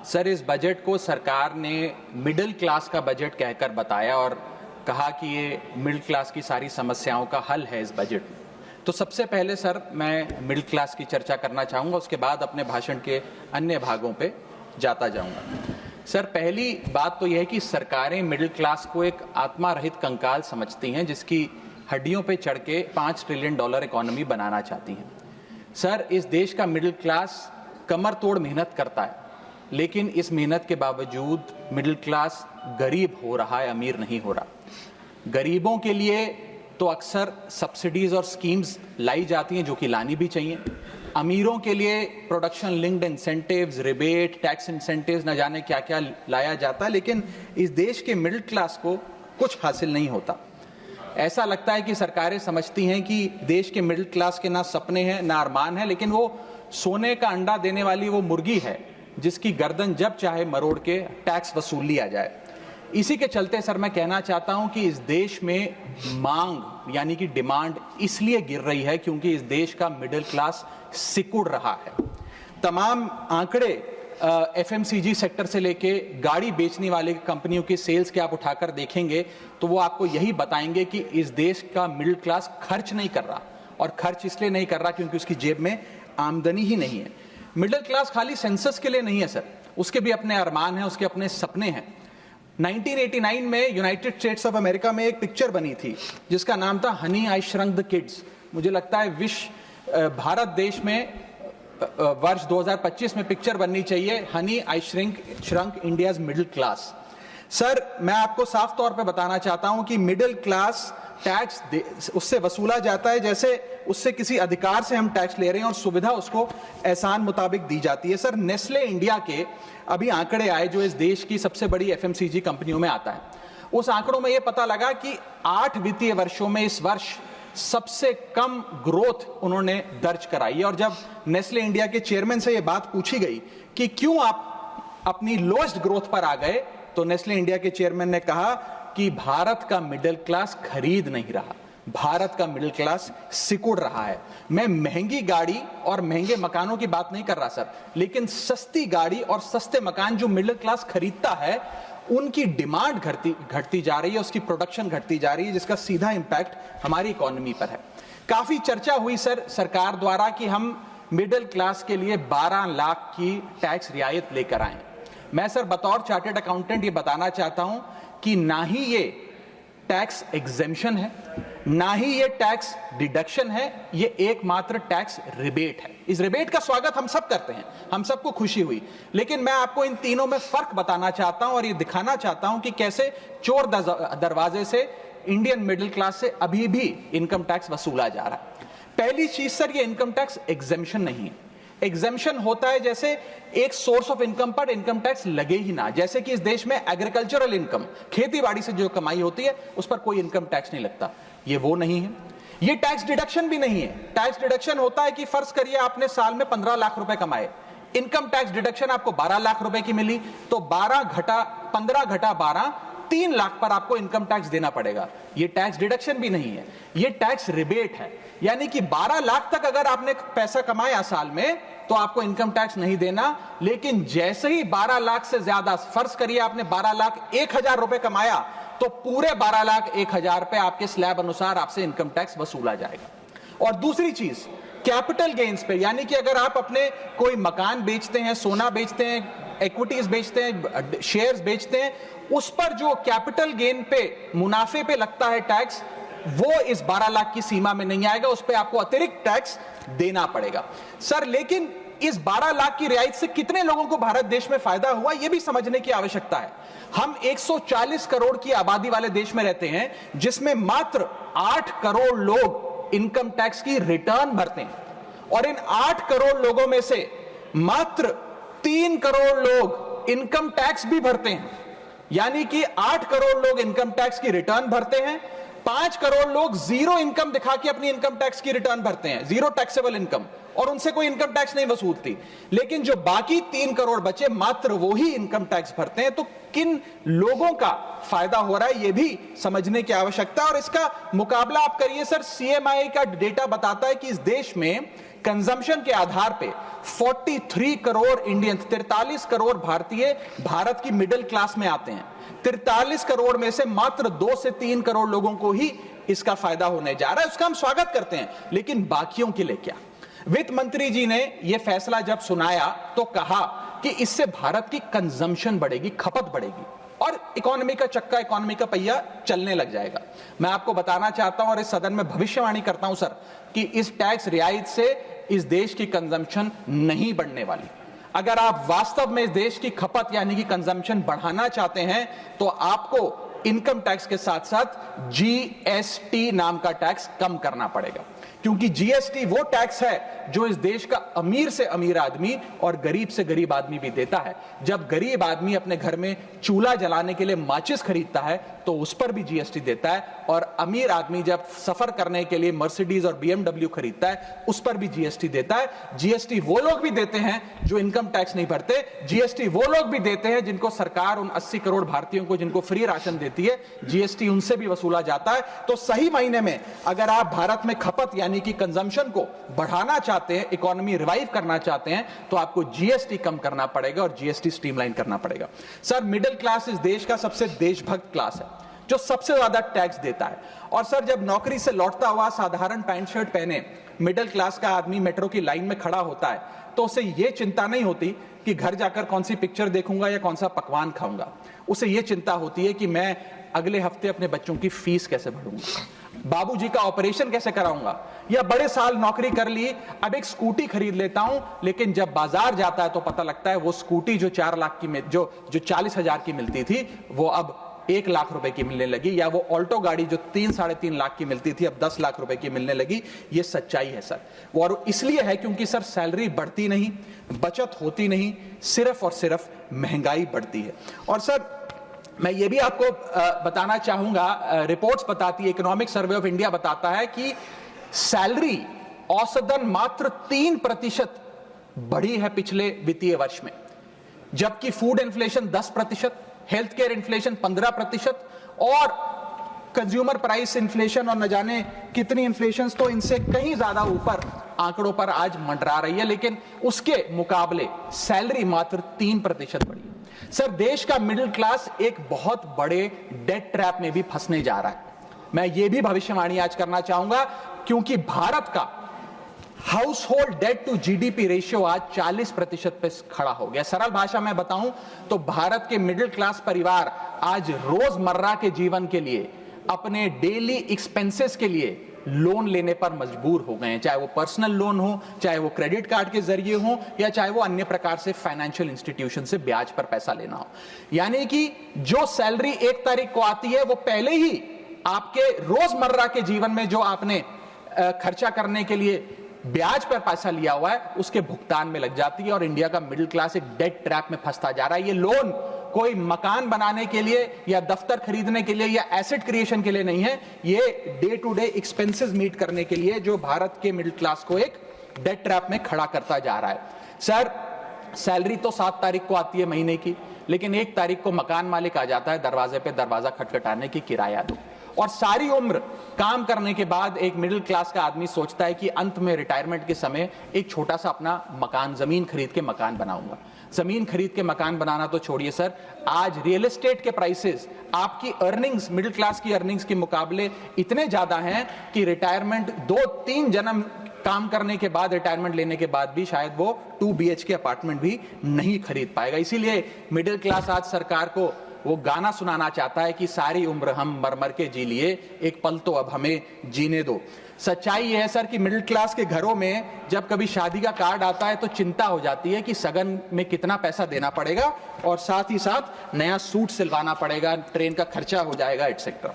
Sir, इस budget को सरकार ने मिडिल क्लास का बजट कहकर बताया और कहा कि ये मिडिल क्लास की सारी समस्याओं का हल है इस बजट में। तो सबसे पहले सर मैं मिडिल क्लास की चर्चा करना चाहूँगा, उसके बाद अपने भाषण के अन्य भागों पे जाता जाऊँगा। सर, पहली बात तो यह है कि सरकारें मिडिल क्लास को एक आत्मा रहित कंकाल समझती हैं जिसकी हड्डियों पे चढ़ के $5 ट्रिलियन इकोनॉमी बनाना चाहती हैं। सर, इस देश का मिडिल क्लास कमर तोड़ मेहनत करता है, लेकिन इस मेहनत के बावजूद मिडिल क्लास गरीब हो रहा है, अमीर नहीं हो रहा। गरीबों के लिए तो अक्सर सब्सिडीज और स्कीम्स लाई जाती हैं जो कि लानी भी चाहिए। अमीरों के लिए production linked incentives, rebate, tax incentives, न जाने क्या क्या लाया जाता है, लेकिन इस देश के मिडिल क्लास को कुछ हासिल नहीं होता। ऐसा लगता है कि सरकारें समझती हैं कि देश के मिडिल क्लास के ना सपने हैं ना अरमान है, लेकिन वो सोने का अंडा देने वाली वो मुर्गी है जिसकी गर्दन जब चाहे मरोड़ के टैक्स वसूल लिया जाए। इसी के चलते सर मैं कहना चाहता हूं कि इस देश में मांग यानी कि डिमांड इसलिए गिर रही है क्योंकि इस देश का मिडिल क्लास सिकुड़ रहा है। तमाम आंकड़े एफएमसीजी सेक्टर से लेके गाड़ी बेचने वाले कंपनियों की सेल्स के आप उठाकर देखेंगे तो वो आपको यही बताएंगे कि इस देश का मिडिल क्लास खर्च नहीं कर रहा, और खर्च इसलिए नहीं कर रहा क्योंकि उसकी जेब में आमदनी ही नहीं है। मिडिल क्लास खाली सेंसस के लिए नहीं है सर, उसके भी अपने अरमान हैं, उसके अपने सपने हैं। 1989 में यूनाइटेड स्टेट्स ऑफ अमेरिका में एक पिक्चर बनी थी जिसका नाम था Honey I shrunk the kids. मुझे लगता है भारत देश में वर्ष 2025 में पिक्चर बननी चाहिए, honey I shrunk India's middle class. Sir, मैं आपको साफ तौर पे बताना चाहता हूं कि मिडिल क्लास टैक्स उससे वसूला जाता है जैसे उससे किसी अधिकार से हम टैक्स ले रहे हैं और सुविधा उसको एहसान मुताबिक दी जाती है। सर, नेस्ले इंडिया के अभी आंकड़े आए जो इस देश की सबसे बड़ी एफएमसीजी कंपनियों में आता है। उस आंकड़ों में यह पता लगा कि 8 वित्तीय वर्षों में इस वर्ष सबसे कम ग्रोथ उन्होंने दर्ज कराई है। और जब नेस्ले इंडिया के चेयरमैन से यह बात पूछी गई कि क्यों आप अपनी लोएस्ट ग्रोथ पर आ गए, तो नेस्ले इंडिया के चेयरमैन ने कहा कि भारत का मिडिल क्लास खरीद नहीं रहा, भारत का मिडिल क्लास सिकुड़ रहा है। मैं महंगी गाड़ी और महंगे मकानों की बात नहीं कर रहा सर, लेकिन सस्ती गाड़ी और सस्ते मकान जो मिडिल क्लास खरीदता है उनकी डिमांड घटती जा रही है, उसकी प्रोडक्शन घटती जा रही है, जिसका सीधा इंपैक्ट हमारी इकोनॉमी पर है। काफी चर्चा हुई सर सरकार द्वारा कि हम मिडिल क्लास के लिए 12 लाख की टैक्स रियायत लेकर आए। मैं सर बतौर चार्टर्ड अकाउंटेंट ये बताना चाहता हूं कि ना ही ये टैक्स एग्जेम्पशन है, ना ही ये टैक्स डिडक्शन है, ये एकमात्र टैक्स रिबेट है। इस रिबेट का स्वागत हम सब करते हैं, हम सबको खुशी हुई, लेकिन मैं आपको इन तीनों में फर्क बताना चाहता हूं और ये दिखाना चाहता हूं कि कैसे चोर दरवाजे से इंडियन मिडिल क्लास से अभी भी इनकम टैक्स वसूला जा रहा है। पहली चीज सर, ये इनकम टैक्स एग्जेम्पशन नहीं है। एग्जेम्पशन होता है जैसे एक सोर्स ऑफ इनकम पर इनकम टैक्स लगे ही ना, जैसे कि इस देश में एग्रीकल्चरल इनकम, खेती बाड़ी से जो कमाई होती है उस पर कोई इनकम टैक्स नहीं लगता। ये वो नहीं है। ये टैक्स डिडक्शन भी नहीं है। टैक्स डिडक्शन होता है कि फर्ज करिए आपने साल में 15 लाख रुपए कमाए, इनकम टैक्स डिडक्शन आपको 12 लाख रुपए की मिली, तो 15 घटा 12 3 लाख पर आपको इनकम टैक्स देना पड़ेगा। ये टैक्स डिडक्शन भी नहीं है, ये टैक्स रिबेट है। यानी कि 12 लाख तक अगर आपने पैसा कमाया साल में तो आपको इनकम टैक्स नहीं देना, लेकिन जैसे ही 12 लाख से ज्यादा, फर्ज करिए आपने 12 लाख 1,000 रुपए कमाया, तो पूरे 12 लाख 1,000 पे आपके स्लैब अनुसार आपसे इनकम टैक्स वसूला जाएगा। और दूसरी चीज, कैपिटल गेन्स पे, यानी कि अगर आप अपने कोई मकान बेचते हैं, सोना बेचते हैं, इक्विटीज बेचते हैं, शेयर्स बेचते हैं, उस पर जो कैपिटल गेन पे, मुनाफे पे लगता है टैक्स, वो इस 12 लाख की सीमा में नहीं आएगा, उस पे आपको अतिरिक्त टैक्स देना पड़ेगा। सर, लेकिन इस 12 लाख की रियायत से कितने लोगों को भारत देश में फायदा हुआ, यह भी समझने की आवश्यकता है। हम 140 करोड़ की आबादी वाले देश में रहते हैं, जिसमें मात्र 8 करोड़ लोग इनकम टैक्स की रिटर्न भरते हैं, और इन 8 करोड़ लोगों में से मात्र 3 करोड़ लोग इनकम टैक्स भी भरते हैं। यानी कि 8 करोड़ लोग इनकम टैक्स की रिटर्न भरते हैं, 5 करोड़ लोग जीरो इनकम दिखा के अपनी इनकम टैक्स की रिटर्न भरते हैं, जीरो टैक्सेबल इनकम, और उनसे कोई इनकम टैक्स नहीं वसूलती। लेकिन जो बाकी 3 करोड़ बचे, मात्र वो ही इनकम टैक्स भरते हैं। तो किन लोगों का फायदा हो रहा है, यह भी समझने की आवश्यकता है। और इसका मुकाबला आप करिए सर, सीएमआई का डेटा बताता है कि इस देश में कंजम्पशन के आधार पे 43 करोड़ इंडियन, 43 करोड़ भारतीय भारत की मिडिल क्लास में आते हैं। 43 करोड़ में से मात्र 2 से 3 करोड़ लोगों को ही इसका फायदा होने जा रहा है। उसका हम स्वागत करते हैं, लेकिन बाकियों के लिए क्या? वित्त मंत्री जी ने यह फैसला जब सुनाया तो कहा कि इससे भारत की कंजम्पशन बढ़ेगी, खपत बढ़ेगी और इकोनॉमी का चक्का, इकोनॉमी का पहिया चलने लग जाएगा। मैं आपको बताना चाहता हूं और इस सदन में भविष्यवाणी करता हूं सर कि इस टैक्स रियायत से इस देश की कंजम्पशन नहीं बढ़ने वाली। अगर आप वास्तव में इस देश की खपत यानी कि कंजम्पशन बढ़ाना चाहते हैं तो आपको इनकम टैक्स के साथ साथ जीएसटी नाम का टैक्स कम करना पड़ेगा, क्योंकि जीएसटी वो टैक्स है जो इस देश का अमीर से अमीर आदमी और गरीब से गरीब आदमी भी देता है। जब गरीब आदमी अपने घर में चूल्हा जलाने के लिए माचिस खरीदता है तो उस पर भी जीएसटी देता है, और अमीर आदमी जब सफर करने के लिए मर्सिडीज और बीएमडब्ल्यू खरीदता है उस पर भी जीएसटी देता है। जीएसटी वो लोग भी देते हैं जो इनकम टैक्स नहीं भरते, जीएसटी वो लोग भी देते हैं जिनको सरकार, उन 80 करोड़ भारतीयों को जिनको फ्री राशन देती है, जीएसटी उनसे भी वसूला जाता है। तो सही मायने में अगर आप भारत में खपत यानी कि कंजम्पशन को बढ़ाना चाहते हैं, इकोनॉमी रिवाइव करना चाहते हैं, तो आपको जीएसटी कम करना पड़ेगा और जीएसटी स्ट्रीमलाइन करना पड़ेगा। सर, मिडिल क्लास इस देश का सबसे देशभक्त क्लास है जो सबसे ज्यादा टैक्स देता है। और सर, जब नौकरी से लौटता हुआ साधारण पैंट शर्ट पहने मिडिल क्लास का आदमी मेट्रो की लाइन में खड़ा होता है तो उसे यह चिंता नहीं होती कि घर जाकर कौन सी पिक्चर देखूंगा या कौन सा पकवान खाऊंगा। उसे यह चिंता होती है कि मैं अगले हफ्ते अपने बच्चों की फीस कैसे भरूंगा, बाबूजी का ऑपरेशन कैसे कराऊंगा, या बड़े साल नौकरी कर ली, अब एक स्कूटी खरीद लेता हूं, लेकिन जब बाजार जाता है तो पता लगता है वो स्कूटी जो 4 लाख की जो 40,000 की मिलती थी वो अब 1 लाख रुपए की मिलने लगी, या वो ऑल्टो गाड़ी जो 3-3.5 लाख की मिलती थी अब 10 लाख रुपए की मिलने लगी। ये सच्चाई है सर, और इसलिए है क्योंकि सर सैलरी बढ़ती नहीं, बचत होती नहीं, सिर्फ और सिर्फ महंगाई बढ़ती है। और सर, मैं ये भी आपको बताना चाहूंगा, रिपोर्ट्स बताती है, इकोनॉमिक सर्वे ऑफ इंडिया बताता है कि सैलरी औसतन मात्र 3% बढ़ी है पिछले वित्तीय वर्ष में, जबकि food inflation 10%, health care inflation 15% और कंज्यूमर प्राइस इन्फ्लेशन और न जाने कितनी इन्फ्लेशन तो इनसे कहीं ज्यादा ऊपर आंकड़ों पर आज मंडरा रही है, लेकिन उसके मुकाबले सैलरी मात्र 3% बढ़ी है। सर, देश का मिडिल क्लास एक बहुत बड़े डेट ट्रैप में भी फंसने जा रहा है। मैं ये भी भविष्यवाणी आज करना चाहूंगा, क्योंकि भारत का household debt to GDP ratio आज 40% पे खड़ा हो गया। सरल भाषा में बताऊं तो भारत के मिडिल क्लास परिवार आज रोजमर्रा के जीवन के लिए, अपने डेली एक्सपेंसेस के लिए लोन लेने पर मजबूर हो गए हैं, चाहे वो पर्सनल लोन हो, चाहे वो क्रेडिट कार्ड के जरिए हो, या चाहे वो अन्य प्रकार से फाइनेंशियल इंस्टीट्यूशन से ब्याज पर पैसा लेना हो। यानी कि जो सैलरी 1 तारीख को आती है वो पहले ही आपके रोजमर्रा के जीवन में जो आपने खर्चा करने के लिए ब्याज पर पैसा लिया हुआ है उसके भुगतान में लग जाती है, और इंडिया का मिडिल क्लास एक डेट ट्रैप में फंसता जा रहा है। ये लोन कोई मकान बनाने के लिए या दफ्तर खरीदने के लिए या एसेट क्रिएशन के लिए नहीं है, ये day to day expenses meet करने के लिए, जो भारत के मिडिल क्लास को एक डेट ट्रैप में खड़ा करता जा रहा है। सर, सैलरी तो 7 तारीख को आती है महीने की, लेकिन 1 तारीख को मकान मालिक आ जाता है दरवाजे पे दरवाजा खटखटाने की किराया दो, और सारी उम्र काम करने के बाद एक मिडिल क्लास का आदमी सोचता है कि अंत में रिटायरमेंट के समय एक छोटा सा अपना मकान, जमीन खरीद के मकान बनाऊंगा। जमीन खरीद के मकान बनाना तो छोड़िए सर, आज रियल एस्टेट के प्राइसेस, आपकी अर्निंग्स, मिडिल क्लास की अर्निंग्स के मुकाबले इतने ज्यादा हैं कि रिटायरमेंट 2-3 जन्म काम करने के बाद, रिटायरमेंट लेने के बाद भी शायद वो 2 BHK अपार्टमेंट भी नहीं खरीद पाएगा। इसीलिए मिडिल क्लास आज सरकार को वो गाना सुनाना चाहता है कि सारी उम्र हम मर मर के जी लिए, एक पल तो अब हमें जीने दो। सच्चाई यह है सर कि मिडिल क्लास के घरों में जब कभी शादी का कार्ड आता है तो चिंता हो जाती है कि सगन में कितना पैसा देना पड़ेगा, और साथ ही साथ नया सूट सिलवाना पड़ेगा, ट्रेन का खर्चा हो जाएगा, एटसेट्रा।